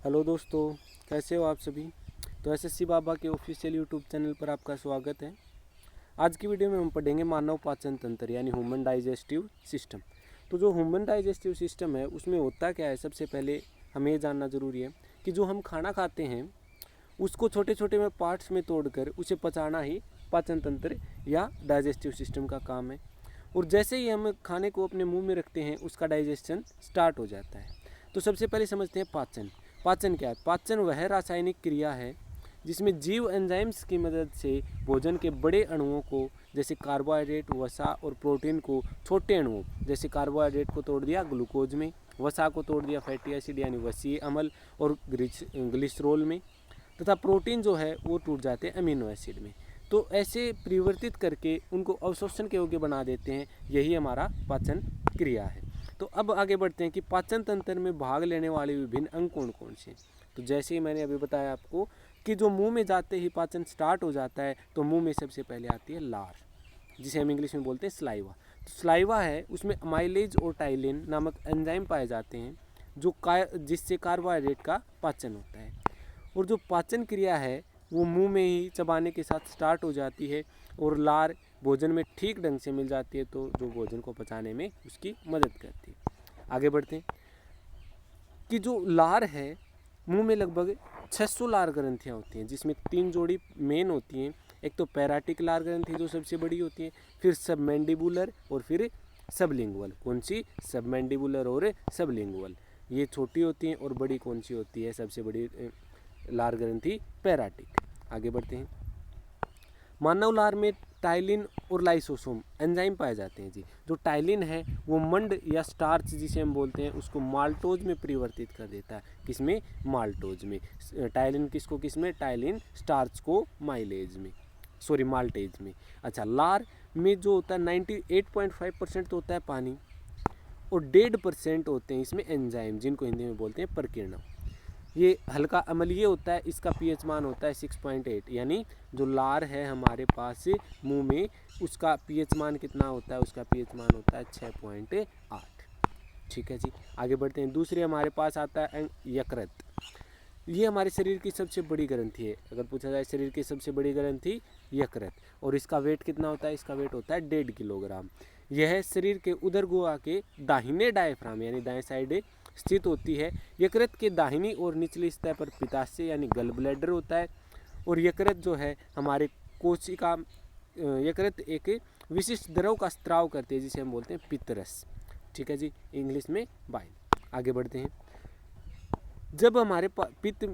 Hello दोस्तों, कैसे हो आप सभी। तो एसएससी बाबा के ऑफिशियल यूट्यूब चैनल पर आपका स्वागत है। आज की वीडियो में हम पढ़ेंगे मानव पाचन तंत्र यानी ह्यूमन डाइजेस्टिव सिस्टम। तो जो ह्यूमन डाइजेस्टिव सिस्टम है उसमें होता क्या है, सबसे पहले हमें ये जानना ज़रूरी है कि जो हम खाना खाते हैं उसको छोटे छोटे में पार्ट्स में तोड़कर उसे पचाना ही पाचन तंत्र या डाइजेस्टिव सिस्टम का काम है। और जैसे ही हम खाने को अपने मुंह में रखते हैं उसका डाइजेशन स्टार्ट हो जाता है। तो सबसे पहले समझते हैं पाचन। पाचन क्या है? पाचन वह रासायनिक क्रिया है जिसमें जीव एंजाइम्स की मदद से भोजन के बड़े अणुओं को जैसे कार्बोहाइड्रेट, वसा और प्रोटीन को छोटे अणुओं जैसे कार्बोहाइड्रेट को तोड़ दिया ग्लूकोज में, वसा को तोड़ दिया फैटी एसिड यानी वसीय अम्ल और ग्लिसरॉल में, तथा प्रोटीन जो है वो टूट जाते हैं अमीनो एसिड में। तो ऐसे परिवर्तित करके उनको अवशोषण के योग्य बना देते हैं। यही हमारा पाचन क्रिया है। तो अब आगे बढ़ते हैं कि पाचन तंत्र में भाग लेने वाले विभिन्न अंग कौन कौन से। तो जैसे ही मैंने अभी बताया आपको कि जो मुंह में जाते ही पाचन स्टार्ट हो जाता है तो मुंह में सबसे पहले आती है लार, जिसे हम इंग्लिश में बोलते हैं स्लाइवा। तो स्लाइवा है उसमें अमाइलेज और टाइलिन नामक एंजाइम पाए जाते हैं जो जिससे कार्बोहाइड्रेट का पाचन होता है। और जो पाचन क्रिया है वो मुंह में ही चबाने के साथ स्टार्ट हो जाती है और लार भोजन में ठीक ढंग से मिल जाती है तो जो भोजन को पचाने में उसकी मदद करती है। आगे बढ़ते हैं कि जो लार है मुंह में लगभग 600 लार ग्रंथियाँ होती हैं जिसमें 3 जोड़ी मेन होती हैं। एक तो पैराटिक लार ग्रंथि जो सबसे बड़ी होती है, फिर सबमैंडिबुलर और फिर सबलिंगुअल। कौन सी? सबमैंडिबुलर और सबलिंगुअल। ये छोटी होती हैं और बड़ी कौन सी होती है? सबसे बड़ी लार ग्रंथि पैराटिक। आगे बढ़ते हैं। मानव लार में टाइलिन और लाइसोसोम एंजाइम पाए जाते हैं जी। जो टाइलिन है वो मंड या स्टार्च जिसे हम बोलते हैं उसको माल्टोज में परिवर्तित कर देता है। किसमें? माल्टोज में। टाइलिन किसको किसमें? टाइलिन स्टार्च को माइलेज में, सॉरी माल्टेज में। अच्छा, लार में जो होता है 98.5% तो होता है पानी और 1.5% होते हैं इसमें एंजाइम जिनको हिंदी में बोलते हैं प्रकीर्णक। ये हल्का अम्लीय होता है, इसका पीएच मान होता है 6.8। यानी जो लार है हमारे पास मुंह में उसका पीएच मान कितना होता है? उसका पीएच मान होता है 6.8। ठीक है जी। आगे बढ़ते हैं। दूसरे हमारे पास आता है यकृत। ये हमारे शरीर की सबसे बड़ी ग्रंथि है। अगर पूछा जाए शरीर की सबसे बड़ी ग्रंथि यकृत, और इसका वेट कितना होता है? इसका वेट होता है 1.5 किलोग्राम। यह शरीर के उदर गुहा के दाहिने डायफ्राम यानी दाएं साइड स्थित होती है। यकृत के दाहिनी और निचली सतह पर पित्ताशय यानी गल ब्लैडर होता है। और यकृत जो है हमारे कोशिका, यकृत एक विशिष्ट द्रव का स्त्राव करती है जिसे हम बोलते हैं पित्तरस। ठीक है जी, इंग्लिश में बाइल। आगे बढ़ते हैं। जब हमारे पित्त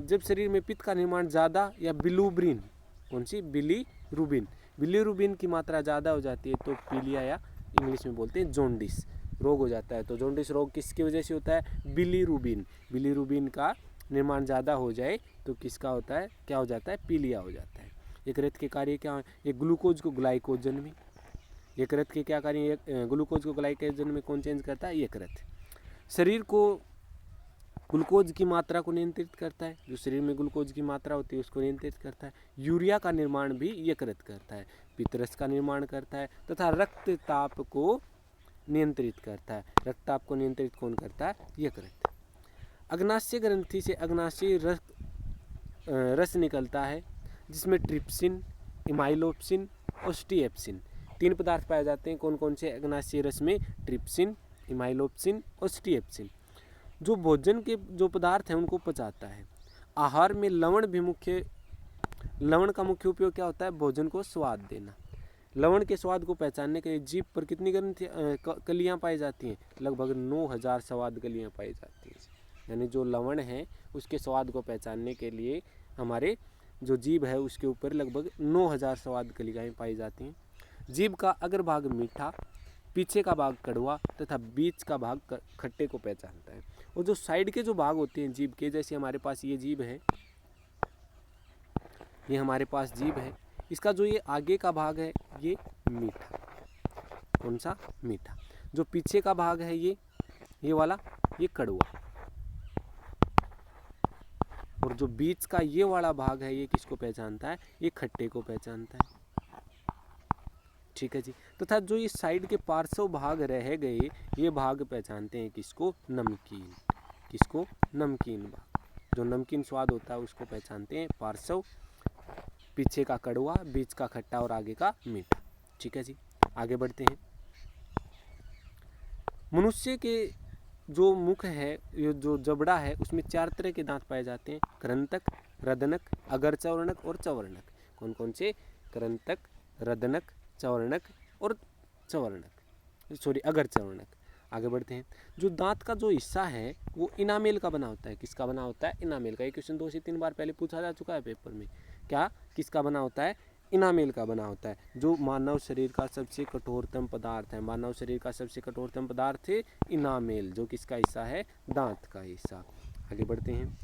जब शरीर में पित्त का निर्माण ज़्यादा या बिलुब्रिन, कौन सी? बिलीरुबिन, बिलीरुबिन की मात्रा ज़्यादा हो जाती है तो पीलिया या इंग्लिश में बोलते हैं जॉन्डिस रोग हो जाता है। तो जॉन्डिस रोग किसकी वजह से होता है? बिलीरुबिन। बिलीरुबिन का निर्माण ज़्यादा हो जाए तो किसका होता है? क्या हो जाता है? पीलिया हो जाता है। यकृत के कार्य क्या है? ये ग्लूकोज को ग्लाइकोजन में, यकृत के क्या कार्य? ग्लूकोज को ग्लाइकोजन में कौन चेंज करता है? यकृत। शरीर को ग्लूकोज की मात्रा को नियंत्रित करता है। जो शरीर में ग्लूकोज की मात्रा होती है उसको नियंत्रित करता है। यूरिया का निर्माण भी यकृत करता है। पित्तरस का निर्माण करता है तथा रक्तचाप को नियंत्रित करता है। रक्तचाप को नियंत्रित कौन करता है? यकृत। अग्नाशय ग्रंथि से अग्नाशय रस निकलता है जिसमें ट्रिप्सिन, इमाइलोप्सिन और स्टीएप्सिन 3 पदार्थ पाए जाते हैं। कौन कौन से अग्नाशय रस में? ट्रिप्सिन, इमाइलोप्सिन और स्टीएप्सिन। जो भोजन के जो पदार्थ हैं उनको पचाता है। आहार में लवण का मुख्य उपयोग क्या होता है? भोजन को स्वाद देना। लवण के स्वाद को पहचानने के लिए जीभ पर कितनी कलियां पाई जाती हैं? लगभग 9000 स्वाद कलियां पाई जाती हैं। यानी जो लवण है उसके स्वाद को पहचानने के लिए हमारे जो जीभ है उसके ऊपर लगभग 9000 स्वाद कलियां पाई जाती हैं। जीभ का अग्रभाग मीठा, पीछे का भाग कड़वा तथा बीच का भाग खट्टे को पहचानता है। और जो साइड के जो भाग होते हैं जीभ के, जैसे हमारे पास ये जीभ है, ये हमारे पास जीभ है, इसका जो ये आगे का भाग है ये मीठा। कौन सा? मीठा। जो पीछे का भाग है ये वाला, ये कड़वा। और जो बीच का ये वाला भाग है ये किसको पहचानता है? ये खट्टे को पहचानता है। ठीक है जी। तथा जो ये साइड के पार्श्व भाग रह गए ये भाग पहचानते हैं किसको? नमकीन। किसको? नमकीन भाग। जो नमकीन स्वाद होता है उसको पहचानते हैं पार्श्व, पीछे का कड़वा, बीच का खट्टा और आगे का मीठा। ठीक है जी, आगे बढ़ते हैं। मनुष्य के जो मुख है, ये जो जबड़ा है, उसमें 4 तरह के दांत पाए जाते हैं, कृंतक, रदनक, अगर चवर्णक और चवर्णक। कौन कौन से? कृंतक, रदनक, चवर्णक और अगर चवर्णक। आगे बढ़ते हैं। जो दांत का जो हिस्सा है वो इनामेल का बना होता है। किसका बना होता है? इनामेल का। ये क्वेश्चन 2 से 3 बार पहले पूछा जा चुका है पेपर में। क्या? किसका बना होता है? इनामेल का बना होता है। जो मानव शरीर का सबसे कठोरतम पदार्थ है, मानव शरीर का सबसे कठोरतम पदार्थ है इनामेल, जो किसका हिस्सा है? दांत का हिस्सा। आगे बढ़ते हैं।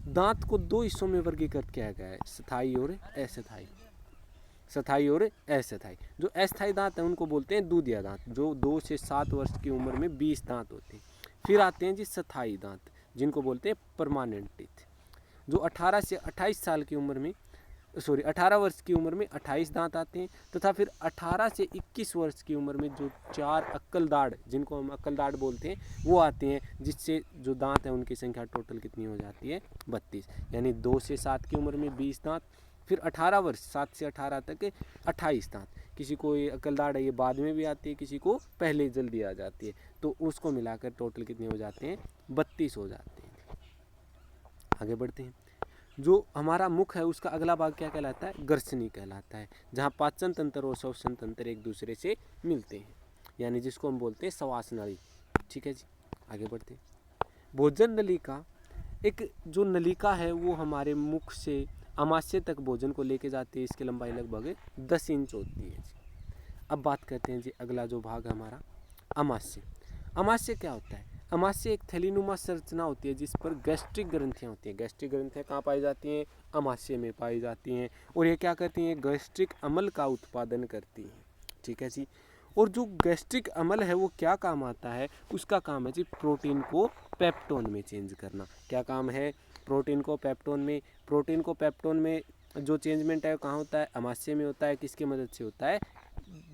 दांत को 2 हिस्सों में वर्गीकृत किया गया है, स्थायी और अस्थायी। स्थायी और अस्थायी। जो अस्थायी दांत हैं उनको बोलते हैं दूधिया दांत, जो 2 से 7 वर्ष की उम्र में 20 दांत होते हैं। फिर आते हैं जी स्थायी दांत, जिनको बोलते हैं परमानेंट टीथ, जो 18 से 28 साल की उम्र में 18 वर्ष की उम्र में 28 दांत आते हैं, तथा फिर 18 से 21 वर्ष की उम्र में जो 4 अक्कलदाढ़, जिनको हम अक्कलदाढ़ बोलते हैं, वो आते हैं, जिससे जो दांत है उनकी संख्या टोटल कितनी हो जाती है? 32। यानी 2 से 7 की उम्र में 20 दांत, फिर 18 वर्ष 7 से 18 तक 28 दांत। किसी को ये अक्कलदाढ़ है ये बाद में भी आती है, किसी को पहले जल्दी आ जाती है, तो उसको मिलाकर टोटल कितने हो जाते हैं? 32 हो जाते हैं। आगे बढ़ते हैं। जो हमारा मुख है उसका अगला भाग क्या कहलाता है? ग्रसनी कहलाता है, जहाँ पाचन तंत्र और श्वसन तंत्र एक दूसरे से मिलते हैं, यानी जिसको हम बोलते हैं श्वास नली। ठीक है जी, आगे बढ़ते हैं। भोजन नलिका, एक जो नलिका है वो हमारे मुख से आमाशय तक भोजन को लेके जाती है। इसकी लंबाई लगभग 10 इंच होती है जी। अब बात करते हैं जी अगला जो भाग है हमारा आमाशय। आमाशय क्या होता है? आमाशय एक थैलीनुमा संरचना होती है जिस पर गैस्ट्रिक ग्रंथियाँ होती हैं। गैस्ट्रिक ग्रंथियाँ कहाँ पाई जाती हैं? आमाशय में पाई जाती हैं, और ये क्या करती हैं? गैस्ट्रिक अम्ल का उत्पादन करती हैं। ठीक है जी। और जो गैस्ट्रिक अम्ल है वो क्या काम आता है? उसका काम है जी प्रोटीन को पेप्टोन में चेंज करना। क्या काम है? प्रोटीन को पेप्टोन में। प्रोटीन को पेप्टोन में जो चेंजमेंट है कहाँ होता है? आमाशय में होता है। किसकी मदद से होता है?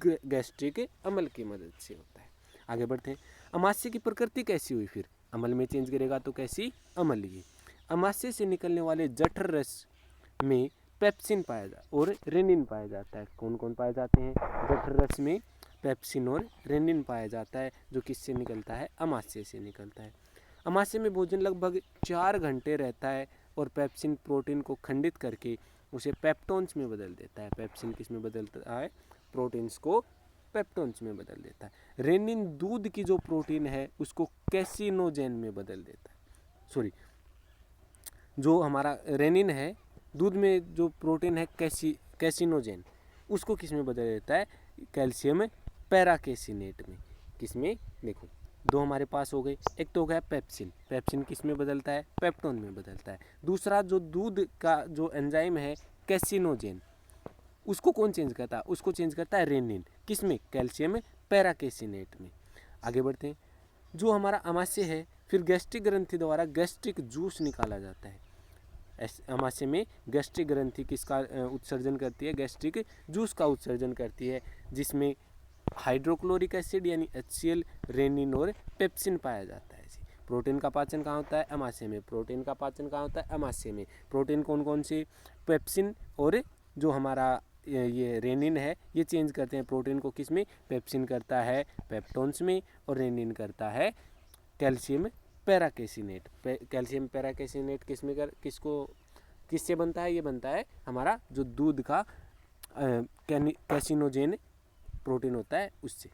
गैस्ट्रिक अम्ल की मदद से होता है। आगे बढ़ते हैं। आमाशय की प्रकृति कैसी हुई? फिर अम्ल में चेंज करेगा तो कैसी? अम्लीय। आमाशय से निकलने वाले जठर रस में पेप्सिन पाया जाता और रेनिन पाया जाता है। कौन कौन पाए जाते हैं? जठर रस में पेप्सिन और रेनिन पाया जाता है, जो किससे निकलता है? आमाशय से निकलता है। आमाशय में भोजन लगभग 4 घंटे रहता है, और पेप्सिन प्रोटीन को खंडित करके उसे पेप्टोन्स में बदल देता है। पेप्सिन किस में बदलता है? प्रोटीन्स को पेप्टोन्स में बदल देता है। रेनिन दूध की जो प्रोटीन है उसको कैसिनोजेन में बदल देता है। जो हमारा रेनिन है, दूध में जो प्रोटीन है कैसिनोजेन, उसको किस में बदल देता है? कैल्शियम पैराकेसिनेट में। किस में? देखो 2 हमारे पास हो गए। एक तो हो गया पेप्सिन। पेप्सिन किस में बदलता है? पेप्टोन में बदलता है। दूसरा जो दूध का जो एंजाइम है कैसिनोजेन, उसको कौन चेंज करता है? उसको चेंज करता है रेनिन। किस में? कैल्शियम पैराकेसिनेट में। आगे बढ़ते हैं। जो हमारा आमाशय है, फिर गैस्ट्रिक ग्रंथि द्वारा गैस्ट्रिक जूस निकाला जाता है। आमाशय में गैस्ट्रिक ग्रंथि किसका उत्सर्जन करती है? गैस्ट्रिक जूस का उत्सर्जन करती है, जिसमें हाइड्रोक्लोरिक एसिड यानी HCl, रेनिन और पेप्सिन पाया जाता है। प्रोटीन का पाचन कहाँ होता है? आमाशय में। प्रोटीन का पाचन कहाँ होता है? आमाशय में। प्रोटीन कौन कौन से? पेप्सिन और जो हमारा ये रेनिन है, ये चेंज करते हैं प्रोटीन को। किस में? पेप्सिन करता है पेप्टोन्स में, और रेनिन करता है कैल्शियम पैराकेसिनेट। कैल्शियम पैराकेसिनेट किससे बनता है? ये बनता है हमारा जो दूध का कैसिनोजेन प्रोटीन होता है उससे।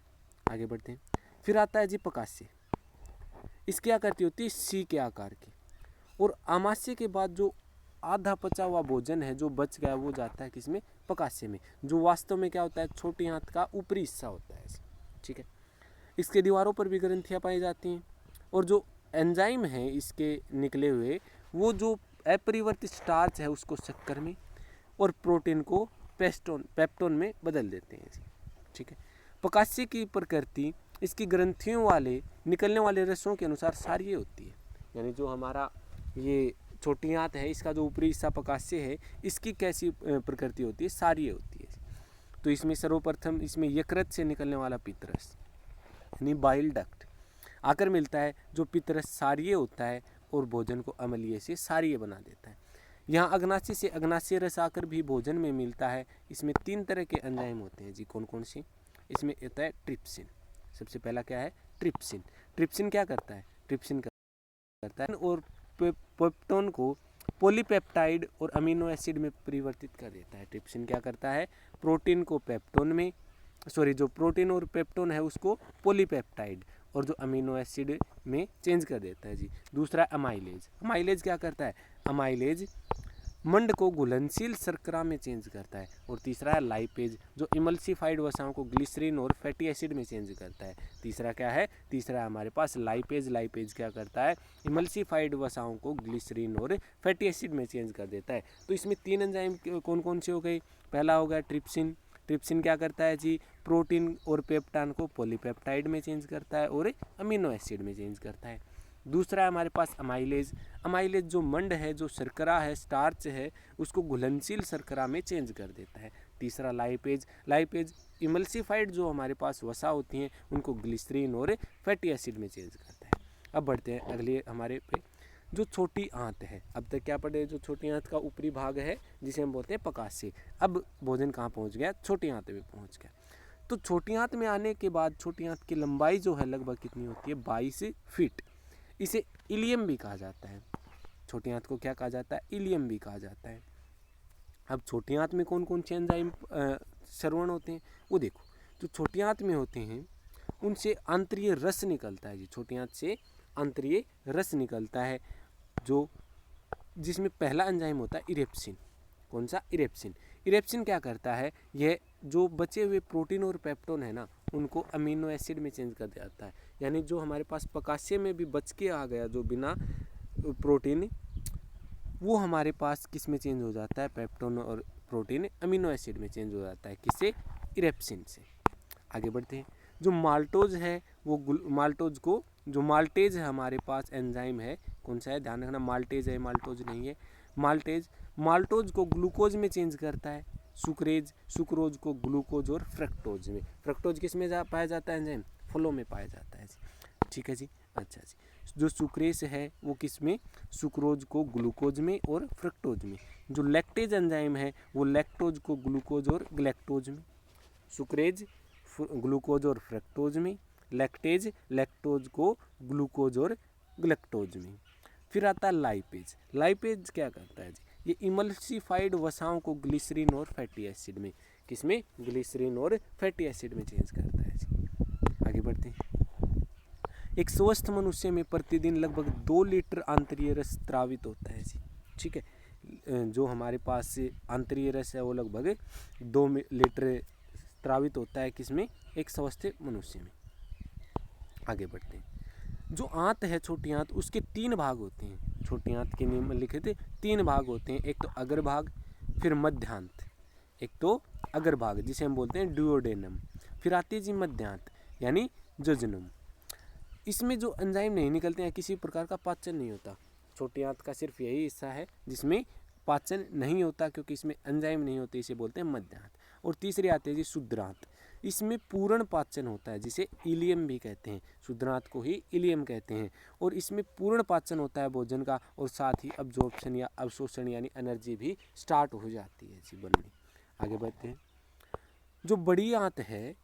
आगे बढ़ते हैं। फिर आता है जी पकास्य। इसकी आकृति होती है सी के आकार की, और आमाशय के बाद जो आधा पचा हुआ भोजन है जो बच गया वो जाता है किसमें? पकास्य में, जो वास्तव में क्या होता है? छोटी आंत का ऊपरी हिस्सा होता है। ठीक है। इसके दीवारों पर भी ग्रंथियाँ पाई जाती हैं, और जो एंजाइम है इसके निकले हुए, वो जो अपरिवर्तित स्टार्च है उसको शक्कर में और प्रोटीन को पेप्टोन में बदल देते हैं। ठीक है। पकास्य की प्रकृति इसकी ग्रंथियों वाले निकलने वाले रसों के अनुसार सारीय होती है। यानी जो हमारा ये छोटी आंत है, इसका जो ऊपरी हिस्सा पकास्य है, इसकी कैसी प्रकृति होती है? सारीय होती है। तो इसमें सर्वप्रथम इसमें यकृत से निकलने वाला पित्तरस यानी बाइल डक्ट आकर मिलता है। जो पित्तरस सारीय होता है और भोजन को अम्लीय से क्षारीय बना देता है। यहाँ अग्नाशय से अग्नाशय रस आकर भी भोजन में मिलता है। इसमें 3 तरह के एंजाइम होते हैं जी। कौन कौन सी? इसमें होता है ट्रिप्सिन। सबसे पहला क्या है? ट्रिप्सिन। ट्रिप्सिन क्या करता है? ट्रिप्सिन करता है और पेप्टोन को पॉलीपेप्टाइड और अमीनो एसिड में परिवर्तित कर देता है। ट्रिप्सिन क्या करता है? प्रोटीन को पेप्टोन में, जो प्रोटीन और पेप्टोन है उसको पॉलीपेप्टाइड और जो अमीनो एसिड में चेंज कर देता है जी। दूसरा अमाइलेज। अमाइलेज क्या करता है? अमाइलेज मंड को घुलनशील शर्करा में चेंज करता है। और तीसरा है लाइपेज, जो इमल्सिफाइड वसाओं को ग्लिसरीन और फैटी एसिड में चेंज करता है। तीसरा क्या है? तीसरा हमारे पास लाइपेज। लाइपेज क्या करता है? इमल्सिफाइड वसाओं को ग्लिसरीन और फैटी एसिड में चेंज कर देता है। तो इसमें 3 एंजाइम कौन कौन से हो गए? पहला हो गया ट्रिप्सिन। ट्रिप्सिन क्या करता है जी? प्रोटीन और पेप्टान को पॉलीपेप्टाइड में चेंज करता है और अमीनो एसिड में चेंज करता है। दूसरा है हमारे पास अमाइलेज। अमाइलेज जो मंड है, जो शर्करा है, स्टार्च है, उसको घुलनशील शर्करा में चेंज कर देता है। तीसरा लाइपेज। लाइपेज इमल्सिफाइड जो हमारे पास वसा होती हैं उनको ग्लिसरीन और फैटी एसिड में चेंज करता है। अब बढ़ते हैं अगले हमारे पे, जो छोटी आंत है। अब तक क्या पढ़े? जो छोटी आंत का ऊपरी भाग है जिसे हम बोलते हैं पकाशय। अब भोजन कहाँ पहुँच गया? छोटी आंत में पहुँच गया। तो छोटी आंत में आने के बाद छोटी आंत की लंबाई जो है लगभग कितनी होती है? 22 फीट। इसे इलियम भी कहा जाता है। छोटी आंत को क्या कहा जाता है? इलियम भी कहा जाता है। अब छोटी आंत में कौन कौन से एंजाइम श्रवण होते हैं वो देखो। जो छोटी आंत में होते हैं उनसे आंतरीय रस निकलता है जी। छोटी आंत से आंतरीय रस निकलता है, जो जिसमें पहला एंजाइम होता है इरेप्सिन। कौन सा? इरेप्सिन। इरेप्सिन क्या करता है? यह जो बचे हुए प्रोटीन और पेप्टोन है ना, उनको अमीनो एसिड में चेंज कर देता है। यानी जो हमारे पास पकाशय में भी बच के आ गया जो बिना प्रोटीन, वो हमारे पास किस में चेंज हो जाता है? पेप्टोन और प्रोटीन अमीनो एसिड में चेंज हो जाता है। किससे? इरेप्सिन से। आगे बढ़ते हैं। जो माल्टोज है वो माल्टोज को, जो माल्टेज है हमारे पास एंजाइम है, कौन सा है? ध्यान रखना, माल्टेज है, माल्टोज नहीं है। माल्टोज को ग्लूकोज में चेंज करता है। सुक्रोज को ग्लूकोज और फ्रक्टोज में। फ्रक्टोज किस में पाया जाता है एंजाइम? फलों में पाया जाता है जी। ठीक है जी। अच्छा जी। जो सुक्रेस है वो किस में? सुक्रोज को ग्लूकोज में और फ्रक्टोज में। जो लैक्टेज एंजाइम है वो लैक्टोज को ग्लूकोज और ग्लैक्टोज में। सुक्रेज ग्लूकोज और फ्रक्टोज में, लैक्टेज लैक्टोज को ग्लूकोज और ग्लैक्टोज में। फिर आता है लाइपेज। लाइपेज क्या करता है जी? ये इमल्सिफाइड वसाओं को ग्लिसरीन और फैटी एसिड में, किसमें? ग्लिसरीन और फैटी एसिड में चेंज करता है जी। आगे बढ़ते हैं। एक स्वस्थ मनुष्य में प्रतिदिन लगभग 2 लीटर आंतरीय रस स्रावित होता है जी। ठीक है। जो हमारे पास आंतरीय रस है वो लगभग 2 लीटर स्रावित होता है। किसमें? एक स्वस्थ मनुष्य में। आगे बढ़ते हैं। जो आंत है छोटी आंत, उसके 3 भाग होते हैं। छोटी आंत के नियम लिखे थे 3 भाग होते हैं। एक तो अग्र भाग, फिर मध्यांत, एक तो अग्र भाग जिसे हम बोलते हैं डुओडेनम, फिर आती है जी मध्यांत यानी जजनम। इसमें जो एंजाइम नहीं निकलते हैं, किसी प्रकार का पाचन नहीं होता। छोटी आंत का सिर्फ यही हिस्सा है जिसमें पाचन नहीं होता, क्योंकि इसमें एंजाइम नहीं होते, इसे बोलते हैं मध्यांत। और तीसरी आती है जी शुद्रांत। इसमें पूर्ण पाचन होता है, जिसे इलियम भी कहते हैं। शुद्रांत को ही इलियम कहते हैं। और इसमें पूर्ण पाचन होता है भोजन का, और साथ ही अब्जॉर्प्शन या अवशोषण यानी एनर्जी भी स्टार्ट हो जाती है जी बननी। आगे बढ़ते हैं। जो बड़ी आंत है,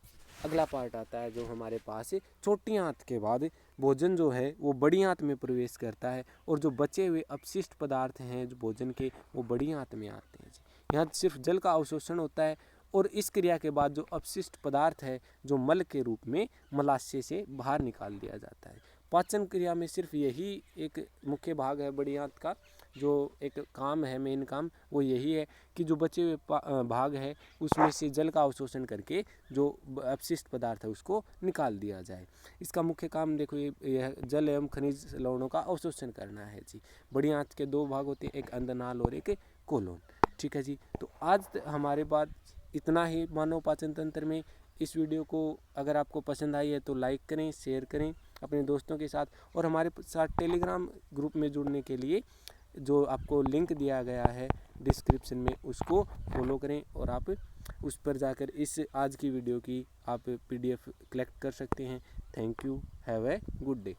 अगला पार्ट आता है जो हमारे पास छोटी आंत के बाद भोजन जो है वो बड़ी आंत में प्रवेश करता है, और जो बचे हुए अपशिष्ट पदार्थ हैं जो भोजन के, वो बड़ी आंत में आते हैं जी। यहाँ सिर्फ जल का अवशोषण होता है, और इस क्रिया के बाद जो अपशिष्ट पदार्थ है जो मल के रूप में मलाशय से बाहर निकाल दिया जाता है। पाचन क्रिया में सिर्फ यही एक मुख्य भाग है बड़ी आंत का, जो एक काम है, मेन काम वो यही है कि जो बचे हुए भाग है उसमें से जल का अवशोषण करके जो अपशिष्ट पदार्थ है उसको निकाल दिया जाए। इसका मुख्य काम देखो, यह जल एवं खनिज लवणों का अवशोषण करना है जी। बड़ी आंत के 2 भाग होते हैं, एक अंदनाल और एक कोलोन। ठीक है जी। तो आज हमारे बात इतना ही मानव पाचन तंत्र में। इस वीडियो को अगर आपको पसंद आई है तो लाइक करें, शेयर करें अपने दोस्तों के साथ, और हमारे साथ टेलीग्राम ग्रुप में जुड़ने के लिए जो आपको लिंक दिया गया है डिस्क्रिप्शन में, उसको फॉलो करें, और आप उस पर जाकर इस आज की वीडियो की आप PDF कलेक्ट कर सकते हैं। Thank you. Have a good day.